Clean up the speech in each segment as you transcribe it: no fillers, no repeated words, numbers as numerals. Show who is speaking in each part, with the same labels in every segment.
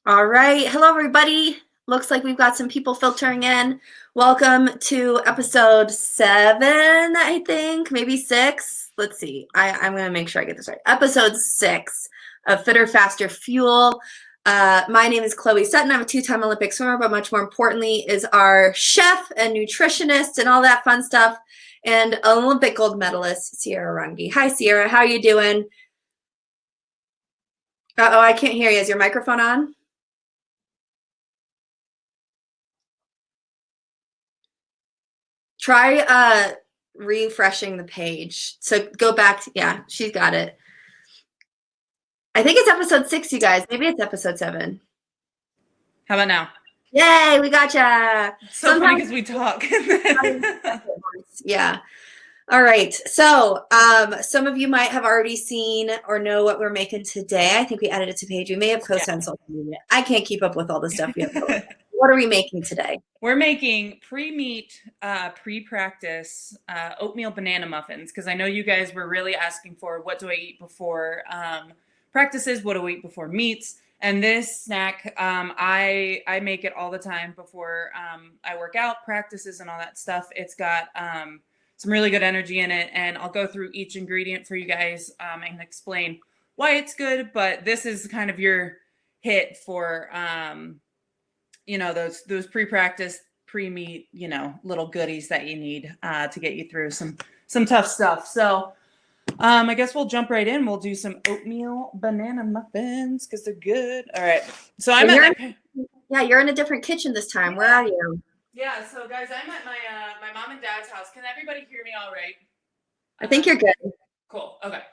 Speaker 1: All right. Hello, everybody. Looks like we've got some people filtering in. Welcome to episode 7, I think, maybe 6. Let's see. I'm going to make sure I get this right. Episode 6 of Fitter, Faster, Fuel. My name is Chloe Sutton. I'm a 2-time Olympic swimmer, but much more importantly is our chef and nutritionist and all that fun stuff, and Olympic gold medalist, Sierra Runge. Hi, Sierra. How are you doing? Uh-oh, I can't hear you. Is your microphone on? Try refreshing the page. So go back to, yeah, she's got it. I think it's episode 6, you guys. Maybe it's episode 7.
Speaker 2: How about now?
Speaker 1: Yay, we gotcha.
Speaker 2: So funny because we talk.
Speaker 1: Yeah. All right. So some of you might have already seen or know what we're making today. I think we added it to page. We may have posted on social media. I can't keep up with all the stuff we have. What are we making today?
Speaker 2: We're making pre-meet, pre-practice oatmeal banana muffins because I know you guys were really asking for what do I eat before practices, what do I eat before meets, and this snack I make it all the time before I work out, practices, and all that stuff. It's got some really good energy in it, and I'll go through each ingredient for you guys and explain why it's good. But this is kind of your hit for you know, those pre-practice, pre-meet, you know, little goodies that you need to get you through some tough stuff. So I guess we'll jump right in. We'll do some oatmeal banana muffins because they're good. All right. So I'm
Speaker 1: you're in a different kitchen this time. Where are you?
Speaker 2: Yeah. So guys, I'm at my mom and dad's house. Can everybody hear me all right?
Speaker 1: I think you're good.
Speaker 2: Cool. Okay.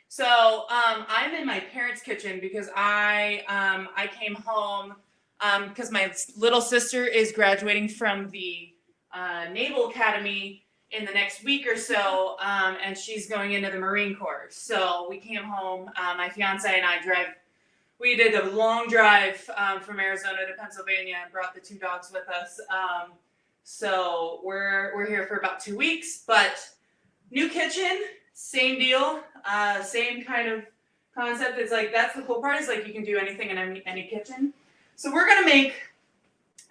Speaker 2: So I'm in my parents' kitchen because I came home because my little sister is graduating from the Naval Academy in the next week or so, and she's going into the Marine Corps. So we came home, my fiance and I we did a long drive from Arizona to Pennsylvania and brought the 2 dogs with us. So we're here for about 2 weeks, but new kitchen, same deal, same kind of concept. It's like, that's the cool part, is like you can do anything in any kitchen. So we're going to make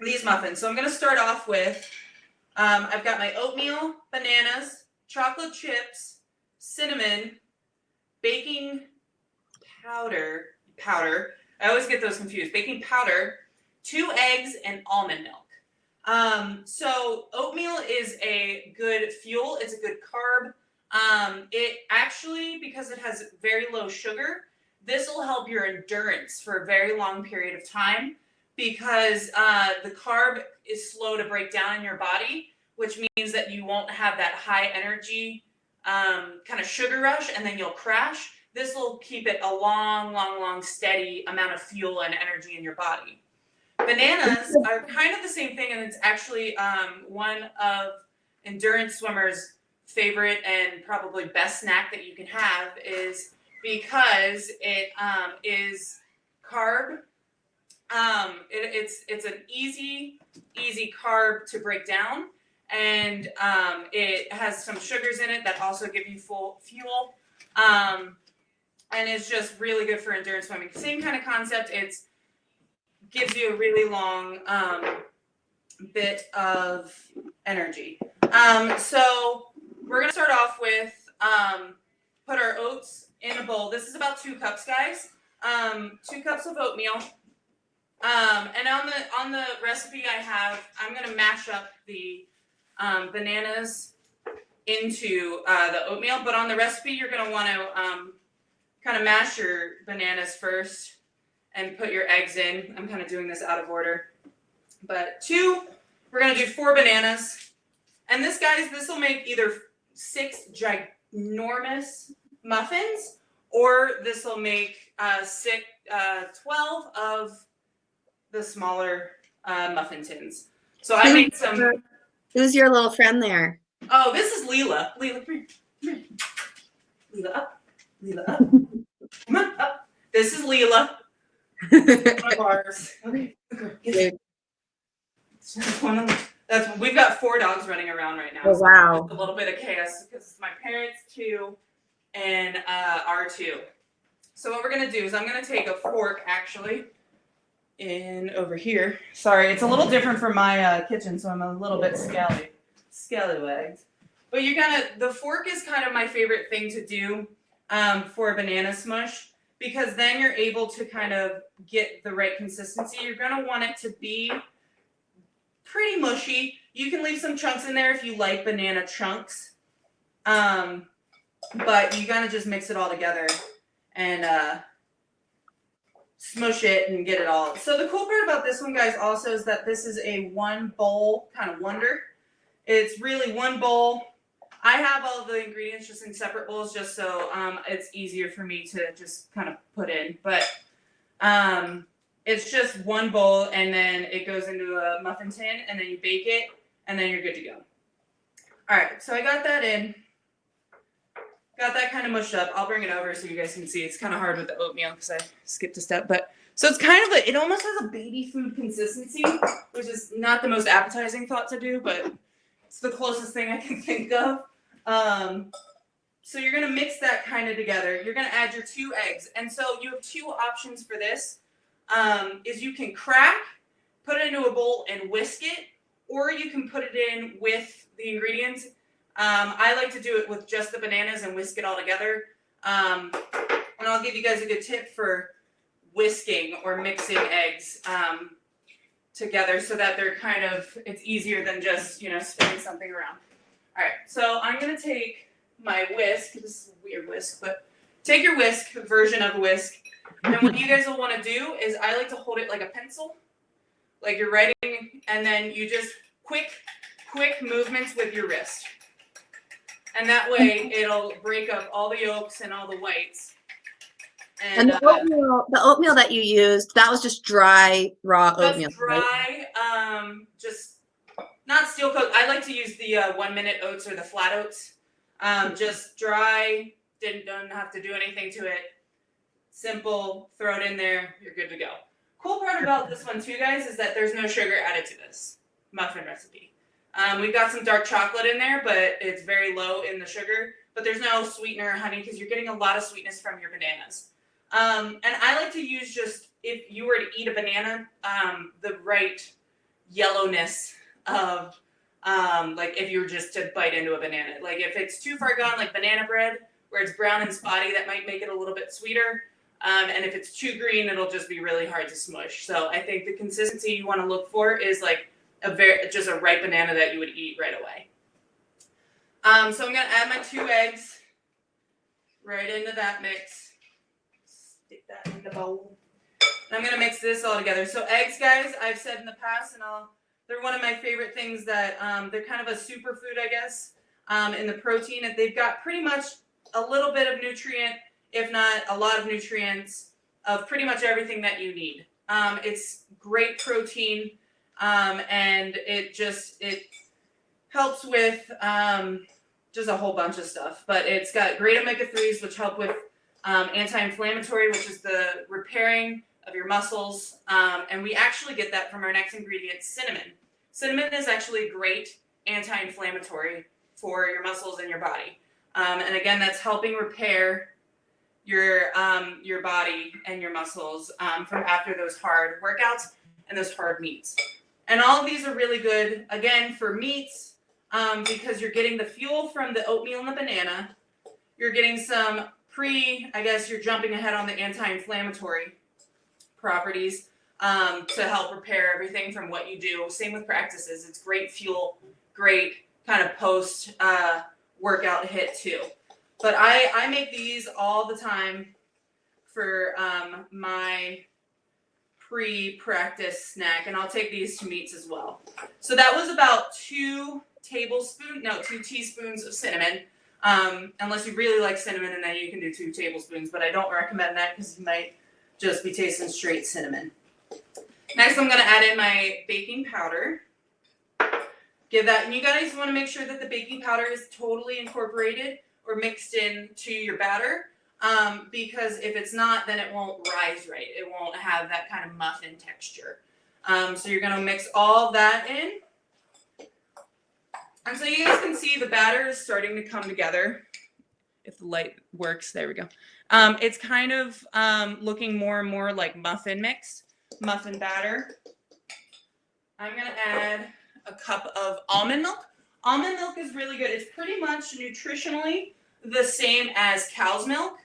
Speaker 2: these muffins. So I'm going to start off with, I've got my oatmeal, bananas, chocolate chips, cinnamon, baking powder. I always get those confused. Baking powder, 2 eggs, and almond milk. So oatmeal is a good fuel. It's a good carb. It actually, because it has very low sugar, this will help your endurance for a very long period of time because the carb is slow to break down in your body, which means that you won't have that high energy kind of sugar rush, and then you'll crash. This will keep it a long, steady amount of fuel and energy in your body. Bananas are kind of the same thing, and it's actually one of endurance swimmers' favorite and probably best snack that you can have, is because it is carb. It's an easy carb to break down, and it has some sugars in it that also give you full fuel, and it's just really good for endurance swimming. Same kind of concept. It gives you a really long bit of energy. So we're gonna start off with put our oats in a bowl. This is about 2 cups, guys. 2 cups of oatmeal. And on the recipe I have, I'm gonna mash up the bananas into the oatmeal. But on the recipe, you're gonna want to kind of mash your bananas first and put your eggs in. I'm kind of doing this out of order. But 2, we're gonna do 4 bananas. And this, guys, this will make either 6 ginormous muffins, or this will make 12 of the smaller muffin tins. So I made some.
Speaker 1: Who's your little friend there?
Speaker 2: Oh, this is Leela. Leela, come here. Leela, up. Leela, up. Come on, up. This is Leela. One of ours. Okay. We've got 4 dogs running around right now.
Speaker 1: Oh, wow.
Speaker 2: So a little bit of chaos because it's my parents' 2 and our 2. So what we're gonna do is I'm gonna take a fork, actually, in over here. Sorry, it's a little different from my kitchen, so I'm a little bit scallywagged. But the fork is kind of my favorite thing to do for a banana smush, because then you're able to kind of get the right consistency. You're gonna want it to be pretty mushy. You can leave some chunks in there if you like banana chunks. But you gotta just mix it all together and smush it and get it all. So the cool part about this one, guys, also is that this is a one bowl kind of wonder. It's really one bowl. I have all the ingredients just in separate bowls just so it's easier for me to just kind of put in. But it's just one bowl, and then it goes into a muffin tin, and then you bake it, and then you're good to go. All right, so I got that in. Got that kind of mushed up. I'll bring it over so you guys can see. It's kind of hard with the oatmeal because I skipped a step. But so it's kind of it almost has a baby food consistency, which is not the most appetizing thought to do, but it's the closest thing I can think of. So you're going to mix that kind of together. You're going to add your 2 eggs. And so you have 2 options for this. Is you can crack, put it into a bowl and whisk it, or you can put it in with the ingredients. I like to do it with just the bananas and whisk it all together. And I'll give you guys a good tip for whisking or mixing eggs together so that they're it's easier than just, spinning something around. All right, so I'm going to take my whisk. This is a weird whisk, but take your whisk, version of a whisk. And what you guys will want to do is I like to hold it like a pencil, like you're writing, and then you just quick movements with your wrist. And that way it'll break up all the yolks and all the whites.
Speaker 1: And the oatmeal that you used, that was just dry, raw oatmeal.
Speaker 2: Just dry, right? Just not steel cooked. I like to use the 1 minute oats or the flat oats. Just dry, don't have to do anything to it. Simple, throw it in there, you're good to go. Cool part about this one too, guys, is that there's no sugar added to this muffin recipe. We've got some dark chocolate in there, but it's very low in the sugar. But there's no sweetener or honey because you're getting a lot of sweetness from your bananas. And I like to use just, if you were to eat a banana, the right yellowness of, like if you were just to bite into a banana. Like if it's too far gone, like banana bread, where it's brown and spotty, that might make it a little bit sweeter. And if it's too green, it'll just be really hard to smush. So I think the consistency you want to look for is like just a ripe banana that you would eat right away. So I'm going to add my 2 eggs right into that mix. Stick that in the bowl. And I'm going to mix this all together. So eggs, guys, I've said in the past, and they're one of my favorite things that they're kind of a superfood, I guess, in the protein. And they've got pretty much a little bit of nutrient, if not a lot of nutrients, of pretty much everything that you need. It's great protein. And it helps with just a whole bunch of stuff. But it's got great omega-3s, which help with anti-inflammatory, which is the repairing of your muscles. And we actually get that from our next ingredient, cinnamon. Cinnamon is actually a great anti-inflammatory for your muscles and your body. And again, that's helping repair your body and your muscles from after those hard workouts and those hard meats. And all of these are really good, again, for meats, because you're getting the fuel from the oatmeal and the banana. You're getting some I guess you're jumping ahead on the anti-inflammatory properties to help repair everything from what you do. Same with practices. It's great fuel, great kind of post-workout hit too. But I make these all the time for my pre-practice snack, and I'll take these to meets as well. So that was about 2 teaspoons of cinnamon. Unless you really like cinnamon, and then you can do 2 tablespoons, but I don't recommend that because you might just be tasting straight cinnamon. Next, I'm going to add in my baking powder. Give that, and you guys want to make sure that the baking powder is totally incorporated or mixed into your batter. Because if it's not, then it won't rise right. It won't have that kind of muffin texture. So you're going to mix all that in. And so you guys can see the batter is starting to come together. If the light works, there we go. It's kind of looking more and more like muffin mix. muffin batter, I'm going to add a cup of almond milk. Almond milk is really good. It's pretty much nutritionally the same as cow's milk.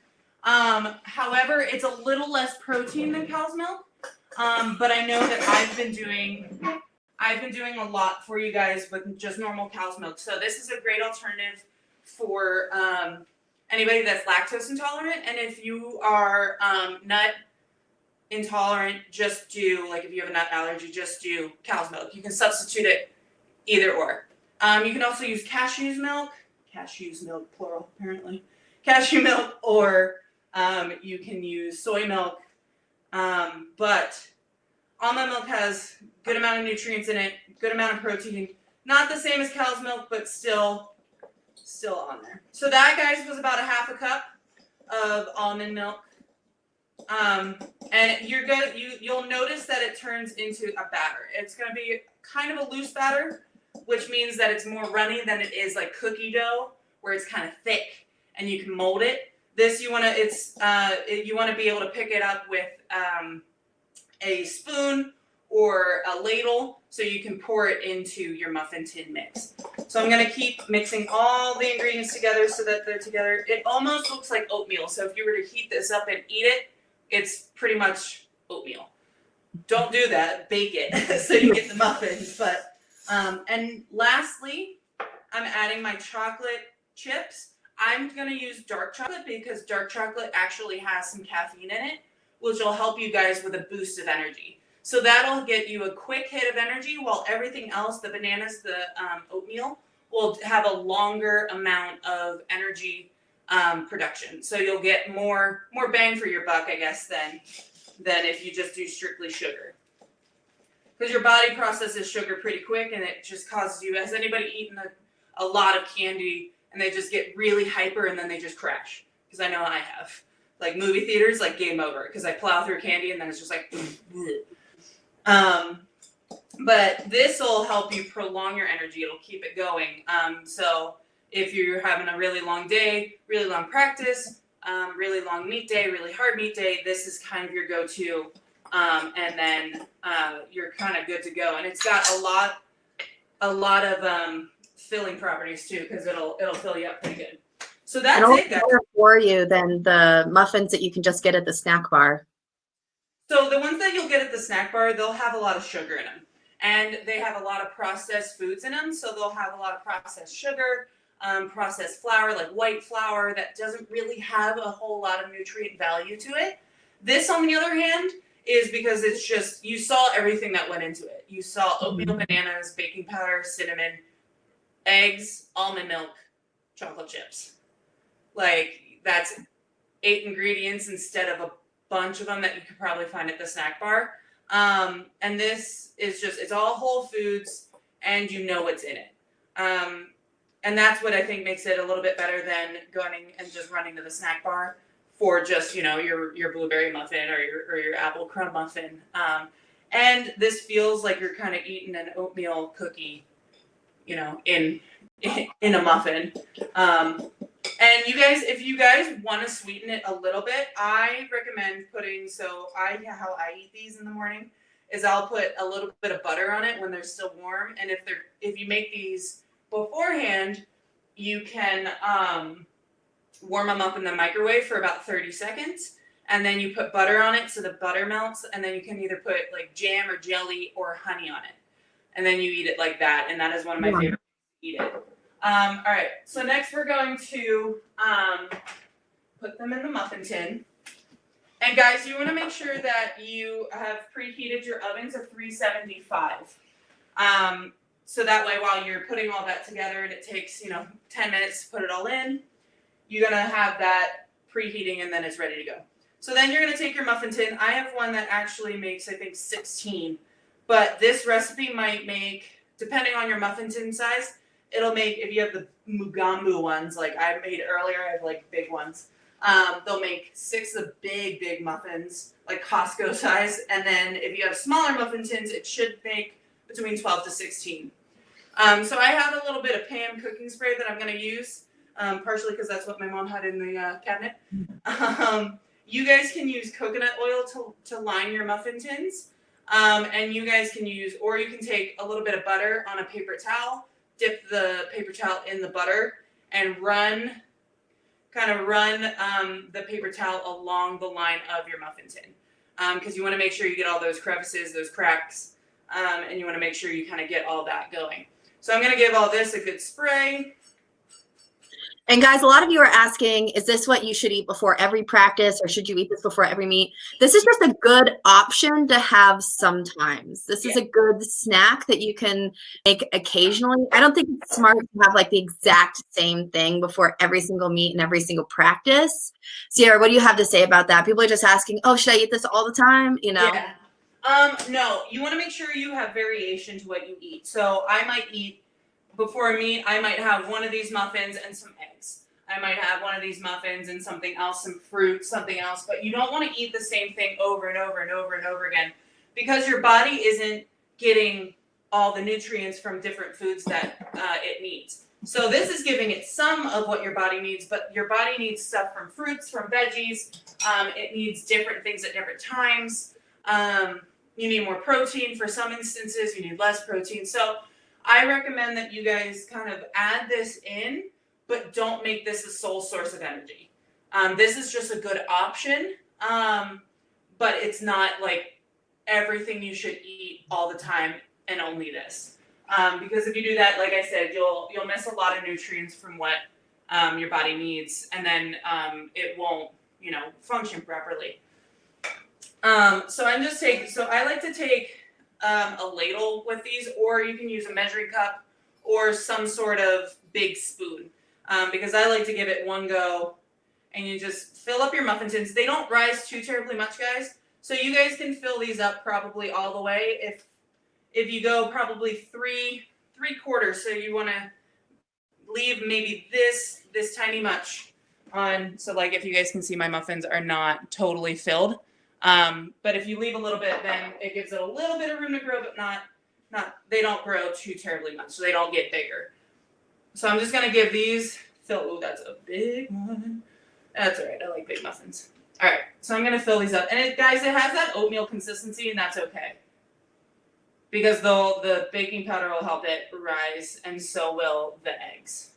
Speaker 2: However, it's a little less protein than cow's milk. But I know that I've been doing a lot for you guys with just normal cow's milk. So this is a great alternative for anybody that's lactose intolerant. And if you are nut intolerant, just do, like if you have a nut allergy, just do cow's milk. You can substitute it either or. You can also use cashew's milk plural apparently, cashew milk, or you can use soy milk. But almond milk has good amount of nutrients in it, good amount of protein, not the same as cow's milk, but still on there. So that, guys, was about a half a cup of almond milk. And you'll notice that it turns into a batter. It's going to be kind of a loose batter, which means that it's more runny than it is like cookie dough, where it's kind of thick and you can mold it. This you want to be able to pick it up with a spoon or a ladle so you can pour it into your muffin tin mix. So I'm going to keep mixing all the ingredients together so that they're together. It almost looks like oatmeal. So if you were to heat this up and eat it, it's pretty much oatmeal. Don't do that. Bake it so you get the muffins. But and lastly, I'm adding my chocolate chips. I'm going to use dark chocolate because dark chocolate actually has some caffeine in it, which will help you guys with a boost of energy. So that'll get you a quick hit of energy, while everything else, the bananas, the oatmeal, will have a longer amount of energy production. So you'll get more bang for your buck, I guess, than if you just do strictly sugar. Because your body processes sugar pretty quick, and it just causes you, has anybody eaten a lot of candy and they just get really hyper and then they just crash? Because I know I have. Like movie theaters, like game over, because I plow through candy and then it's just like, but this will help you prolong your energy. It'll keep it going. So if you're having a really long day, really long practice, really long meet day, really hard meet day, this is kind of your go-to. And then you're kind of good to go. And it's got a lot of filling properties too, because it'll fill you up pretty good. So that's it, guys.
Speaker 1: Better for you than the muffins that you can just get at the snack bar.
Speaker 2: So the ones that you'll get at the snack bar, they'll have a lot of sugar in them. And they have a lot of processed foods in them. So they'll have a lot of processed sugar, processed flour, like white flour, that doesn't really have a whole lot of nutrient value to it. This, on the other hand, is because it's just, you saw everything that went into it. You saw oatmeal, bananas, baking powder, cinnamon, eggs, almond milk, chocolate chips. Like, that's 8 ingredients instead of a bunch of them that you could probably find at the snack bar. And this is just, it's all whole foods, and you know what's in it. And that's what I think makes it a little bit better than going and just running to the snack bar for just, you know, your blueberry muffin or your apple crumb muffin. And this feels like you're kind of eating an oatmeal cookie, you know, in a muffin. And you guys, if you guys want to sweeten it a little bit, I recommend putting, how I eat these in the morning is I'll put a little bit of butter on it when they're still warm. And if you make these beforehand, you can warm them up in the microwave for about 30 seconds. And then you put butter on it so the butter melts. And then you can either put like jam or jelly or honey on it. And then you eat it like that. And that is one of my favorite ways to eat it. All right, so next we're going to put them in the muffin tin. And guys, you want to make sure that you have preheated your oven to 375. So that way, while you're putting all that together and it takes, 10 minutes to put it all in, you're going to have that preheating and then it's ready to go. So then you're going to take your muffin tin. I have one that actually makes, I think, 16. But this recipe might make, depending on your muffin tin size, it'll make, if you have the Mugambu ones, like I made earlier, I have like big ones. They'll make 6 of big muffins, like Costco size. And then if you have smaller muffin tins, it should make between 12 to 16. So I have a little bit of Pam cooking spray that I'm going to use, partially because that's what my mom had in the cabinet. You guys can use coconut oil to line your muffin tins. And you guys can use, or you can take a little bit of butter on a paper towel, dip the paper towel in the butter, and run the paper towel along the line of your muffin tin. Because you want to make sure you get all those crevices, those cracks, and you want to make sure you kind of get all that going. So I'm going to give all this a good spray.
Speaker 1: And guys, a lot of you are asking, is this what you should eat before every practice, or should you eat this before every meet? This is just a good option to have sometimes. This is a good snack that you can make occasionally. I don't think it's smart to have like the exact same thing before every single meet and every single practice. Sierra, what do you have to say about that? People are just asking, oh, should I eat this all the time? You know?
Speaker 2: Yeah. No, you want to make sure you have variation to what you eat. So I might eat, before a meet, I might have one of these muffins and some eggs. I might have one of these muffins and something else, some fruit, something else. But you don't want to eat the same thing over and over and over and over again, because your body isn't getting all the nutrients from different foods that it needs. So this is giving it some of what your body needs, but your body needs stuff from fruits, from veggies. It needs different things at different times. You need more protein for some instances. You need less protein. So I recommend that you guys kind of add this in, but don't make this a sole source of energy. This is just a good option, but it's not like everything you should eat all the time and only this. Because if you do that, like I said, you'll miss a lot of nutrients from what your body needs, and then it won't, function properly. So I like to take a ladle with these, or you can use a measuring cup or some sort of big spoon, because I like to give it one go, and you just fill up your muffin tins. They don't rise too terribly much, guys, so you guys can fill these up probably all the way. If you go probably three quarters, so you want to leave maybe this tiny much on. So like, if you guys can see, my muffins are not totally filled. But if you leave a little bit, then it gives it a little bit of room to grow, but not they don't grow too terribly much, so they don't get bigger. So I'm just gonna give these fill. Oh, that's a big one. That's all right. I like big muffins. All right, so I'm gonna fill these up, and guys, it has that oatmeal consistency, and that's okay, because the baking powder will help it rise, and so will the eggs.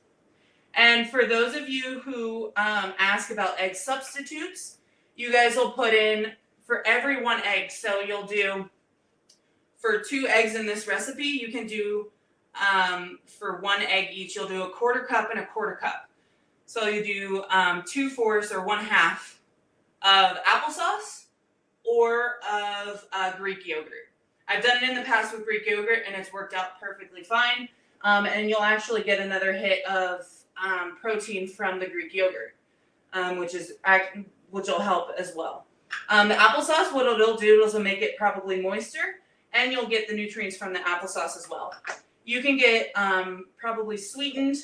Speaker 2: And for those of you who ask about egg substitutes, you guys will put in, for every 1 egg, so you'll do, for 2 eggs in this recipe, you can do, for 1 egg each, you'll do a 1/4 cup and a 1/4 cup. So you do 2/4 or 1/2 of applesauce or of Greek yogurt. I've done it in the past with Greek yogurt, and it's worked out perfectly fine. And you'll actually get another hit of protein from the Greek yogurt, which will help as well. The applesauce, what it'll do is it'll make it probably moister, and you'll get the nutrients from the applesauce as well. You can get probably sweetened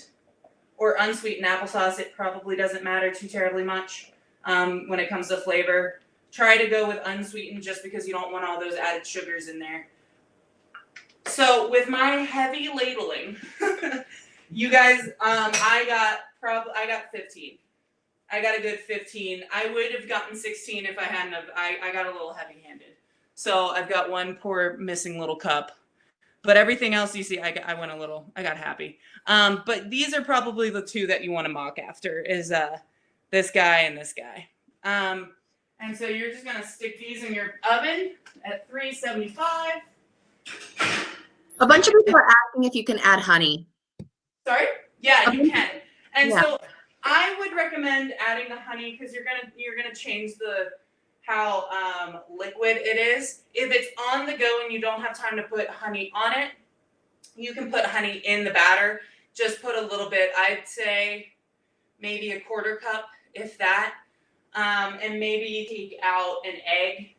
Speaker 2: or unsweetened applesauce. It probably doesn't matter too terribly much when it comes to flavor. Try to go with unsweetened, just because you don't want all those added sugars in there. So with my heavy ladling, you guys, I got 15. I got a good 15. I would have gotten 16 if I hadn't have. I got a little heavy-handed. So I've got one poor missing little cup. But everything else, you see, I got happy. But these are probably the 2 that you want to mock after, is this guy and this guy. And so you're just going to stick these in your oven at 375.
Speaker 1: A bunch of people are asking if you can add honey.
Speaker 2: Sorry? Yeah, you can. And so I would recommend adding the honey, because you're gonna change how liquid it is. If it's on the go and you don't have time to put honey on it, you can put honey in the batter. Just put a little bit. I'd say maybe a 1/4 cup, if that. And maybe you take out an egg,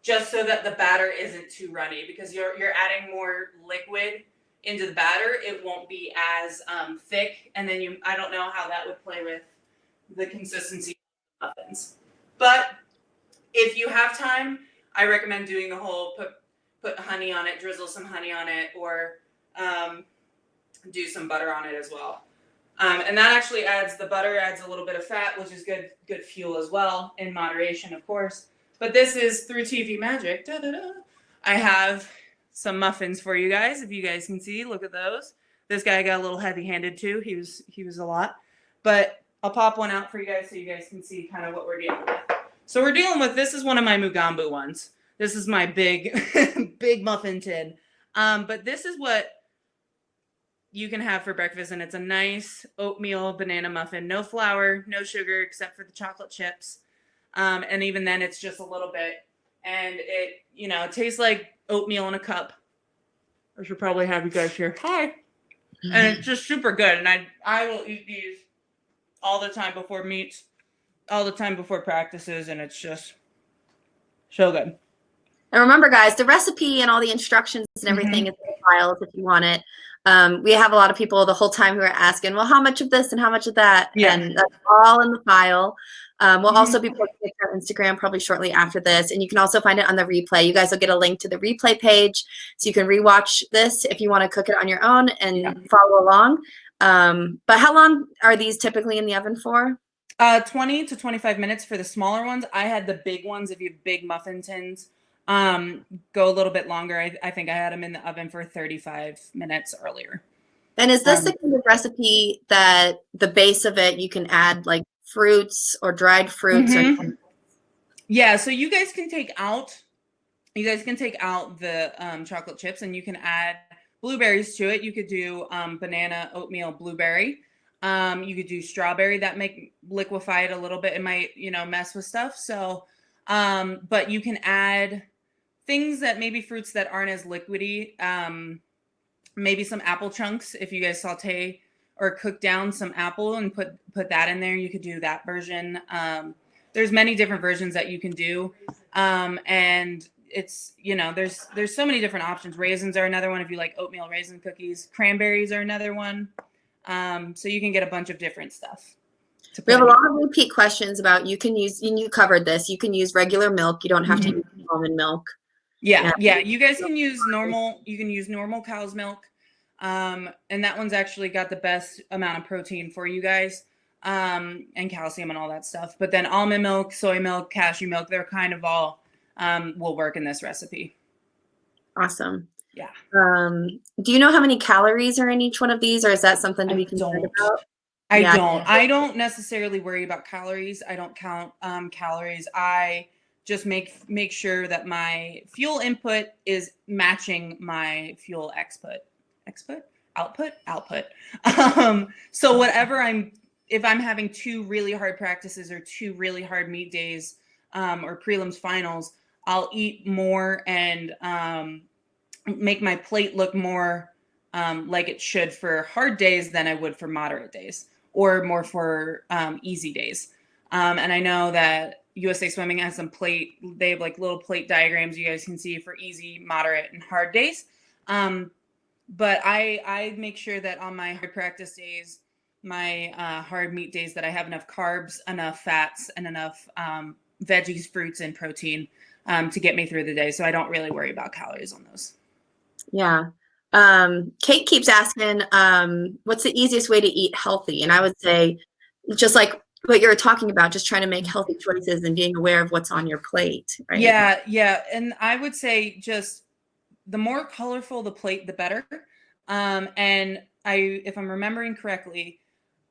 Speaker 2: just so that the batter isn't too runny, because you're adding more liquid into the batter. It won't be as thick, and then I don't know how that would play with the consistency of the muffins. But if you have time, I recommend doing the whole put honey on it, drizzle some honey on it, or do some butter on it as well. And that actually the butter adds a little bit of fat, which is good fuel as well, in moderation, of course. But this is, through TV magic, I have some muffins for you guys. If you guys can see, look at those. This guy got a little heavy-handed too. He was a lot, but I'll pop one out for you guys so you guys can see kind of what we're dealing with. So we're dealing with, this is one of my Mugambu ones. This is my big, big muffin tin. But this is what you can have for breakfast, and it's a nice oatmeal banana muffin. No flour, no sugar, except for the chocolate chips. And even then, it's just a little bit. And it, it tastes like oatmeal in a cup. I should probably have you guys here. Hi. And it's just super good. And I will eat these all the time before meets, all the time before practices, and it's just so good.
Speaker 1: And remember, guys, the recipe and all the instructions and everything is in the files if you want it. We have a lot of people the whole time who are asking, well, how much of this and how much of that?
Speaker 2: Yeah.
Speaker 1: And that's all in the file. We'll also be posting it on Instagram probably shortly after this. And you can also find it on the replay. You guys will get a link to the replay page so you can rewatch this if you want to cook it on your own and follow along. But how long are these typically in the oven for?
Speaker 2: 20 to 25 minutes for the smaller ones. I had the big ones, if you have big muffin tins, go a little bit longer. I think I had them in the oven for 35 minutes earlier.
Speaker 1: And is this the kind of recipe that the base of it, you can add like fruits or dried fruits? Or
Speaker 2: yeah, so you guys can take out the chocolate chips, and you can add blueberries to it. You could do banana, oatmeal, blueberry. You could do strawberry. That might liquefy it a little bit. It might, mess with stuff. So, but you can add things that maybe fruits that aren't as liquidy. Maybe some apple chunks. If you guys saute or cook down some apple and put that in there, you could do that version. There's many different versions that you can do. And it's, there's so many different options. Raisins are another one if you like oatmeal raisin cookies. Cranberries are another one. So you can get a bunch of different stuff.
Speaker 1: We have a lot of repeat questions about you covered this. You can use regular milk. You don't have to use almond milk.
Speaker 2: Yeah. You guys can use normal cow's milk. And that one's actually got the best amount of protein for you guys, and calcium and all that stuff. But then almond milk, soy milk, cashew milk, they're kind of all will work in this recipe.
Speaker 1: Awesome.
Speaker 2: Yeah.
Speaker 1: Do you know how many calories are in each one of these, or is that something to be concerned about?
Speaker 2: I don't necessarily worry about calories. I don't count calories. I just make sure that my fuel input is matching my fuel output. So whatever if I'm having 2 really hard practices or 2 really hard meet days, or prelims finals, I'll eat more and make my plate look more like it should for hard days than I would for moderate days, or more for easy days. And I know that USA Swimming has they have like little plate diagrams you guys can see for easy, moderate, and hard days. But I make sure that on my hard practice days, my hard meet days, that I have enough carbs, enough fats, and enough veggies, fruits, and protein to get me through the day. So I don't really worry about calories on those.
Speaker 1: Yeah. Kate keeps asking, what's the easiest way to eat healthy? And I would say, just like what you're talking about, just trying to make healthy choices and being aware of what's on your plate, right?
Speaker 2: Yeah. And I would say just the more colorful the plate, the better. And if I'm remembering correctly,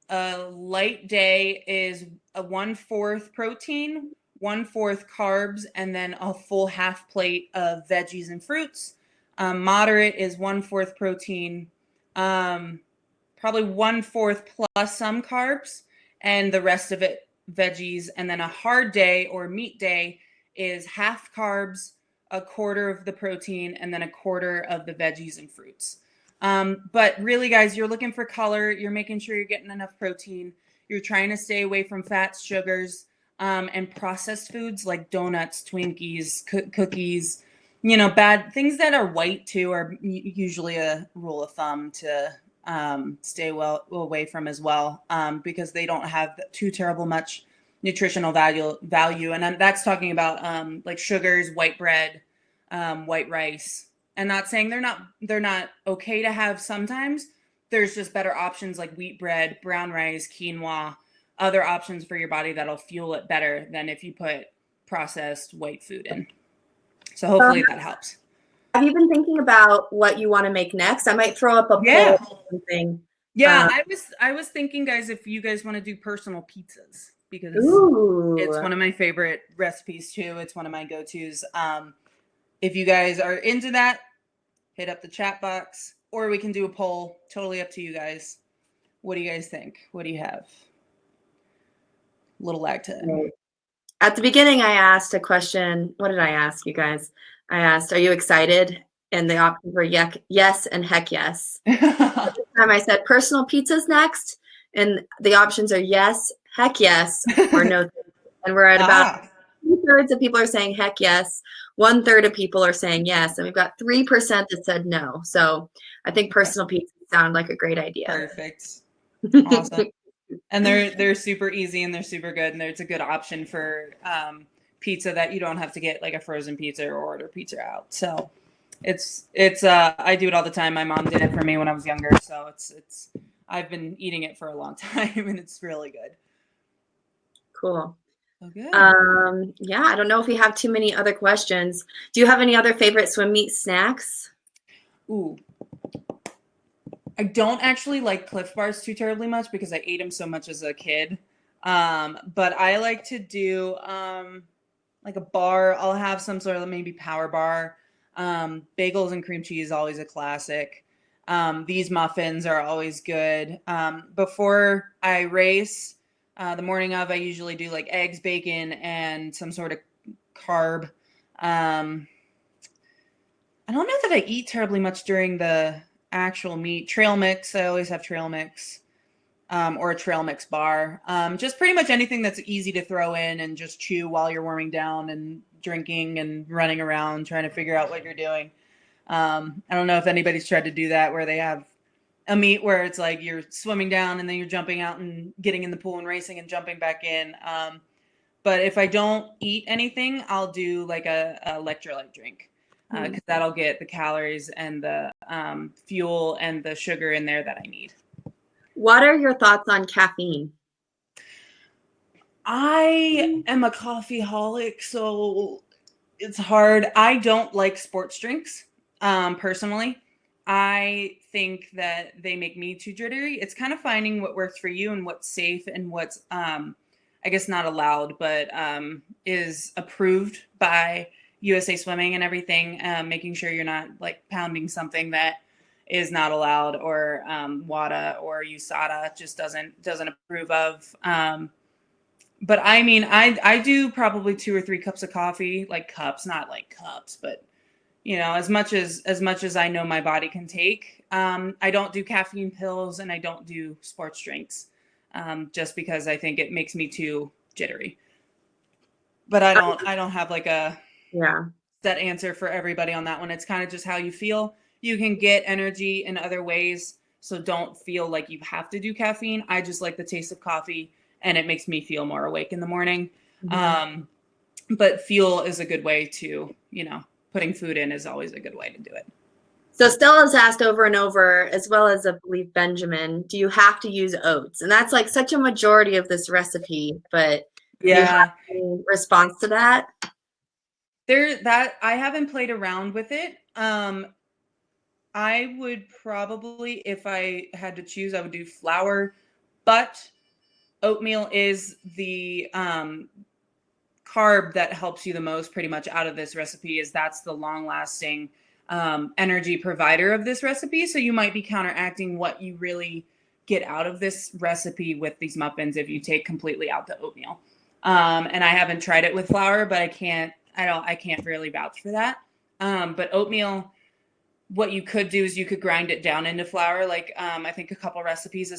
Speaker 2: a light day is a 1/4 protein, 1/4 carbs, and then a full half plate of veggies and fruits. Moderate is 1/4 protein, probably 1/4 plus some carbs, and the rest of it veggies. And then a hard day or meat day is half carbs, 1/4 of the protein, and then 1/4 of the veggies and fruits. But really, guys, you're looking for color. You're making sure you're getting enough protein. You're trying to stay away from fats, sugars, and processed foods like donuts, Twinkies, cookies. Bad things that are white too are usually a rule of thumb to stay well away from as well, because they don't have too terrible much nutritional value. And that's talking about like sugars, white bread, white rice. And not saying they're not okay to have sometimes. There's just better options like wheat bread, brown rice, quinoa, other options for your body that'll fuel it better than if you put processed white food in. So hopefully that helps.
Speaker 1: Have you been thinking about what you want to make next? I might throw up a
Speaker 2: Yeah.
Speaker 1: poll or something.
Speaker 2: Yeah, I was thinking, guys, if you guys want to do personal pizzas, because it's
Speaker 1: Ooh.
Speaker 2: one of my favorite recipes too. It's one of my go-tos. If you guys are into that, hit up the chat box, or we can do a poll. Totally up to you guys. What do you guys think? What do you have? Little lag time.
Speaker 1: At the beginning, I asked a question. What did I ask you guys? I asked, "Are you excited?" And the options were yes and heck yes. This time I said, "Personal pizza's next," and the options are yes, heck yes, or no. And we're at about
Speaker 2: Ah,
Speaker 1: 2/3 of people are saying heck yes, 1/3 of people are saying yes, and we've got 3% that said no. So I think personal pizza sound like a great idea.
Speaker 2: perfect. Awesome. And they're super easy and they're super good, and it's a good option for pizza that you don't have to get like a frozen pizza or order pizza out. So it's I do it all the time. My mom did it for me when I was younger, so it's I've been eating it for a long time and it's really good.
Speaker 1: Cool.
Speaker 2: Okay.
Speaker 1: Yeah, I don't know if we have too many other questions. Do you have any other favorite swim meet snacks?
Speaker 2: Ooh. I don't actually like Cliff Bars too terribly much because I ate them so much as a kid. But I like to do like a bar. I'll have some sort of maybe power bar. Bagels and cream cheese, always a classic. These muffins are always good. Before I race, the morning of, I usually do like eggs, bacon, and some sort of carb. Um, I don't know that I eat terribly much during the actual meet. Trail mix, I always have trail mix. Or a trail mix bar. Just pretty much anything that's easy to throw in and just chew while you're warming down and drinking and running around trying to figure out what you're doing. I don't know if anybody's tried to do that where they have a meet where it's like you're swimming down and then you're jumping out and getting in the pool and racing and jumping back in. But if I don't eat anything, I'll do like a electrolyte drink because that'll get the calories and the fuel and the sugar in there that I need.
Speaker 1: What are your thoughts on caffeine?
Speaker 2: I am a coffeeholic, so it's hard. I don't like sports drinks, personally. I think that they make me too jittery. It's kind of finding what works for you and what's safe and what's, I guess, not allowed, but is approved by USA Swimming and everything. Making sure you're not like pounding something that is not allowed, or WADA or USADA just doesn't approve of. But I mean, I do probably 2 or 3 cups of coffee, like cups, not like cups, but you know, as much as I know my body can take. I don't do caffeine pills and I don't do sports drinks, just because I think it makes me too jittery. But I don't have like a set answer for everybody on that one. It's kind of just how you feel. You can get energy in other ways, so don't feel like you have to do caffeine. I just like the taste of coffee and it makes me feel more awake in the morning. But fuel is a good way to, you know, putting food in is always a good way to do it.
Speaker 1: So Stella's asked over and over, as well as I believe Benjamin, do you have to use oats? And that's like such a majority of this recipe, but do you have any response to that?
Speaker 2: That I haven't played around with it. I would probably, if I had to choose, I would do flour, but oatmeal is the carb that helps you the most pretty much out of this recipe, is that's the long lasting energy provider of this recipe. So you might be counteracting what you really get out of this recipe with these muffins if you take completely out the oatmeal. And I haven't tried it with flour, but I can't really vouch for that. But oatmeal, what you could do is you could grind it down into flour. Like I think a couple recipes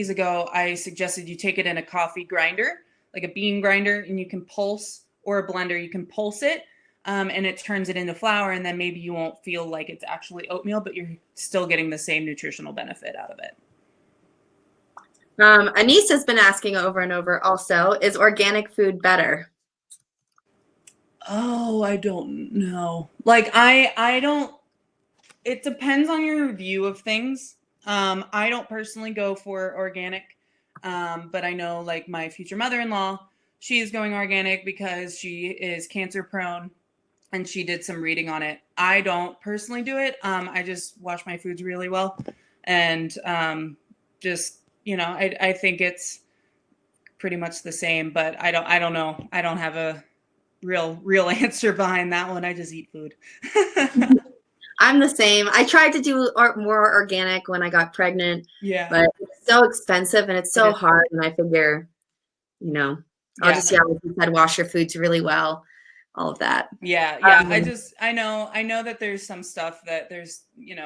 Speaker 2: ago, I suggested you take it in a coffee grinder, like a bean grinder, and you can pulse, or a blender, you can pulse it, and it turns it into flour, and then maybe you won't feel like it's actually oatmeal, but you're still getting the same nutritional benefit out of it.
Speaker 1: Anise has been asking over and over also, is organic food better?
Speaker 2: Oh, I don't know. Like I don't, it depends on your view of things. I don't personally go for organic. But I know like my future mother-in-law, she is going organic because she is cancer prone. and she did some reading on it. I don't personally do it. I just wash my foods really well, and just I think it's pretty much the same. But I don't know. I don't have a real answer behind that one. I just eat food.
Speaker 1: I'm the same. I tried to do more organic when I got pregnant,
Speaker 2: Yeah,
Speaker 1: but it's so expensive and it's so hard. And I figure, I'll just, like you said, wash your foods really well, all of that.
Speaker 2: Yeah. I know that there's some stuff that there's,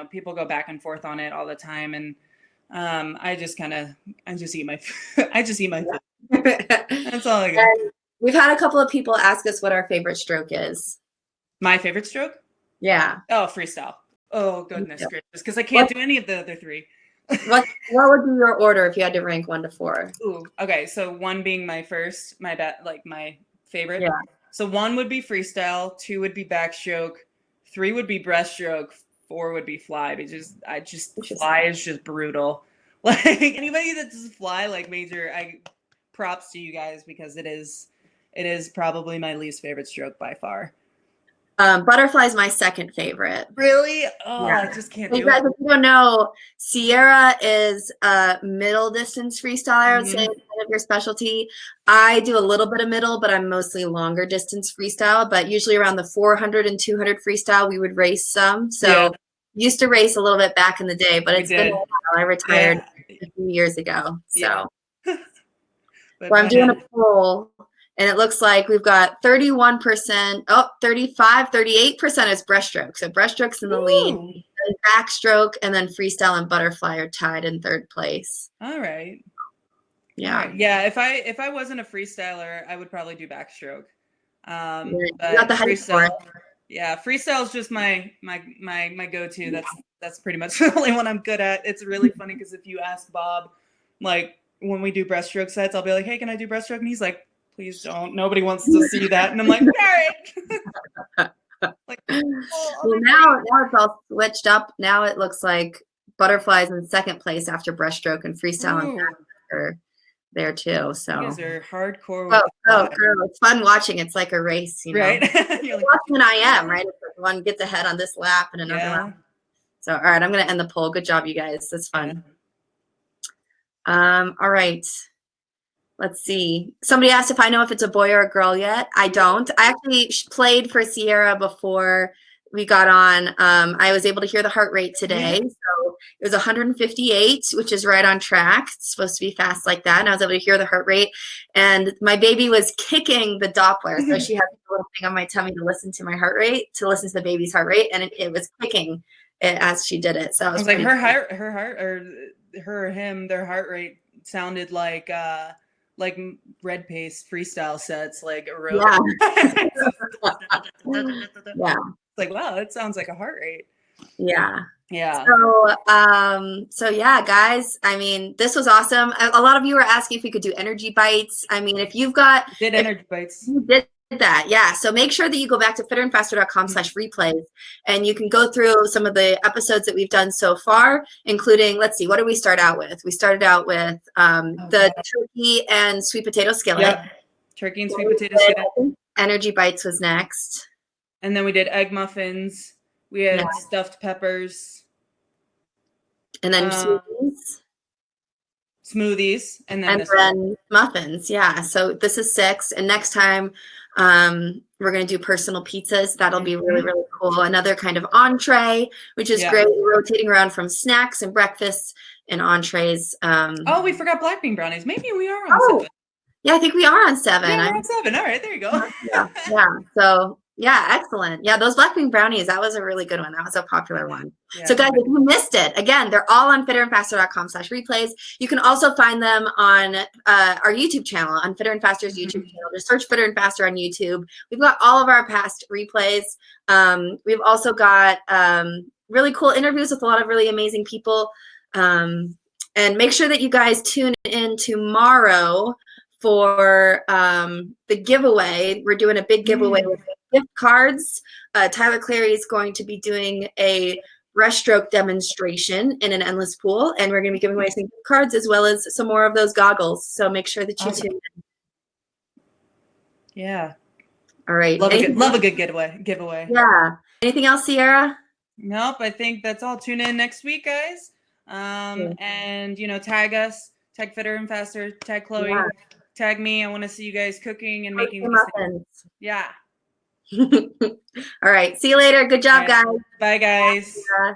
Speaker 2: people go back and forth on it all the time. And I just eat my food. I just eat my food. That's all I got.
Speaker 1: And we've had a couple of people ask us what our favorite stroke is.
Speaker 2: My favorite stroke?
Speaker 1: Yeah.
Speaker 2: Oh, freestyle. Oh, goodness gracious. Because I can't do any of the other three.
Speaker 1: What would be your order if you had to rank 1 to 4?
Speaker 2: Ooh, okay. So 1 being my favorite.
Speaker 1: Yeah.
Speaker 2: So 1 would be freestyle, 2 would be backstroke, 3 would be breaststroke, 4 would be fly. Because fly is just brutal. Like anybody that does fly, like major, props to you guys because it is probably my least favorite stroke by far.
Speaker 1: Butterfly is my second favorite.
Speaker 2: Really? Oh, yeah. I just can't do it.
Speaker 1: If you don't know, Sierra is a middle distance freestyler. I would say it's kind of your specialty. I do a little bit of middle, but I'm mostly longer distance freestyle. But usually around the 400 and 200 freestyle, we would race some. So used to race a little bit back in the day, but it's been a while. I retired a few years ago. So, I'm doing a poll. And it looks like we've got 31%, 35, 38% is breaststroke. So breaststroke's in the lead, and backstroke, and then freestyle and butterfly are tied in 3rd place.
Speaker 2: All right.
Speaker 1: Yeah.
Speaker 2: All right. Yeah. If I wasn't a freestyler, I would probably do backstroke.
Speaker 1: Got the hype for it.
Speaker 2: Yeah, freestyle is just my go-to. That's pretty much the only one I'm good at. It's really funny because if you ask Bob, like when we do breaststroke sets, I'll be like, "Hey, can I do breaststroke?" And he's like, "Please don't. Nobody wants to see that." And I'm like, "All right."
Speaker 1: Well, now it's all switched up. Now it looks like butterflies in 2nd place after breaststroke, and freestyle and backstroke are there too. So
Speaker 2: you guys are hardcore.
Speaker 1: Girl, it's fun watching. It's like a race,
Speaker 2: right?
Speaker 1: You're like, watching I am, right? It's like one gets ahead on this lap and another lap. So all right, I'm gonna end the poll. Good job, you guys. That's fun. All right. Let's see. Somebody asked if I know if it's a boy or a girl yet. I don't. I actually played for Sierra before we got on. I was able to hear the heart rate today. So it was 158, which is right on track. It's supposed to be fast like that. And I was able to hear the heart rate. And my baby was kicking the Doppler. So she had a little thing on my tummy to listen to my heart rate, to listen to the baby's heart rate. And it was kicking it as she did it. So I was
Speaker 2: like, her heart or her or him, their heart rate sounded like red paste freestyle sets, like a row.
Speaker 1: Yeah.
Speaker 2: Like, wow, that sounds like a heart rate.
Speaker 1: Yeah.
Speaker 2: Yeah.
Speaker 1: So yeah, guys, I mean, this was awesome. A lot of you were asking if we could do energy bites. I mean, if you've got
Speaker 2: energy bites.
Speaker 1: You did that. Yeah. So make sure that you go back to fitterandfaster.com/replays and you can go through some of the episodes that we've done so far, including, let's see, what did we start out with? We started out with the turkey and sweet potato skillet.
Speaker 2: Yep. Turkey and sweet potato skillet.
Speaker 1: Energy bites was next.
Speaker 2: And then we did egg muffins. We had stuffed peppers.
Speaker 1: And then
Speaker 2: smoothies. And then
Speaker 1: muffins. Yeah. So this is 6. And next time we're going to do personal pizzas. That'll be really, really cool. Another kind of entree, which is great. We're rotating around from snacks and breakfasts and entrees.
Speaker 2: We forgot black bean brownies. Maybe we are on 7.
Speaker 1: Yeah, I think we are on 7.
Speaker 2: Yeah, we're on 7. All right, there you go.
Speaker 1: Yeah. So yeah, excellent. Yeah, those black bean brownies, that was a really good one. That was a popular one. Yeah, so guys, if you missed it, again, they're all on fitterandfaster.com/replays. You can also find them on our YouTube channel, on Fitter and Faster's YouTube channel. Just search Fitter and Faster on YouTube. We've got all of our past replays. We've also got really cool interviews with a lot of really amazing people. And make sure that you guys tune in tomorrow for the giveaway. We're doing a big giveaway with gift cards. Tyler Clary is going to be doing a breaststroke demonstration in an endless pool, and we're going to be giving away some gift cards as well as some more of those goggles. So make sure that you tune in.
Speaker 2: Yeah.
Speaker 1: All right.
Speaker 2: Love a good giveaway.
Speaker 1: Yeah. Anything else, Sierra?
Speaker 2: Nope. I think that's all. Tune in next week, guys. And tag us, tag Fitter and Faster, tag Chloe,
Speaker 1: Yeah.
Speaker 2: tag me. I want to see you guys cooking and making these
Speaker 1: muffins.
Speaker 2: things. Yeah.
Speaker 1: All right. See you later. Good job, guys.
Speaker 2: Bye, guys.
Speaker 1: Yeah.